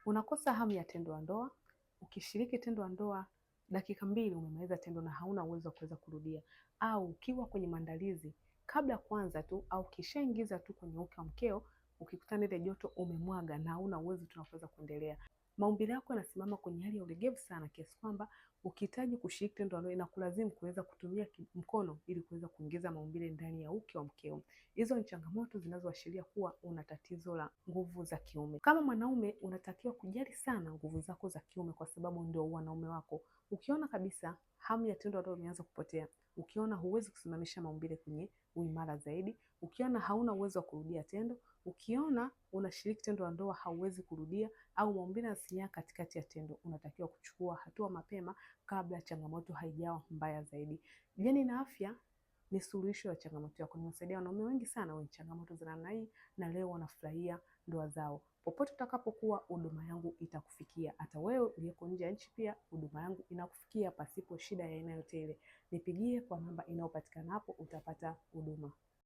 Unakosa hamu ya tendo la ndoa. Ukishiriki tendo la ndoa dakika 2 umemaliza tendo na hauna uwezo wa kuweza kurudia, au ukiwa kwenye maandalizi kabla kwanza tu au kishaingiza tu kwenye uke wa mkeo, ukikutana ile joto umemwaga na hauna uwezo tunaweza kuendelea. Maumbile yako yanasimama kwenye hali ya ulegevu sana kiasi kwamba ukihitaji kushiriki tendo la ndoa inakulazimu kuweza kutumia mkono ili kuweza kuingiza maumbile ndani ya uke wa mkeo. Hizo ni changamoto zinazoashiria kuwa una tatizo la nguvu za kiume. Kama mwanaume unatakiwa kujali sana nguvu zako za kiume kwa sababu ndio wanaume wako. Ukiona kabisa hamu ya tendo la ndoa imeanza kupotea, ukiona huwezi kusimamisha maumbile kwenye uimara zaidi, ukiona hauna uwezo wa kurudia tendo, ukiona unashiriki tendo la ndoa hauwezi kurudia au maumbile yanasinyaa katikati ya tendo, unatakiwa kuchukua hatua mapema kabla changamoto haijawa mbaya zaidi. Jeni na afya ni suluhisho la changamoto yako. Nimesaidia wanaume wengi sana wenye changamoto za namna hii na leo wanafurahia ndoa zao. Popote utakapokuwa huduma yangu itakufikia. Hata wewe uliyeko nje ya nchi pia huduma yangu inakufikia pasipo shida ya aina yoyote ile. Nipigie kwa namba inayopatikana hapo utapata huduma.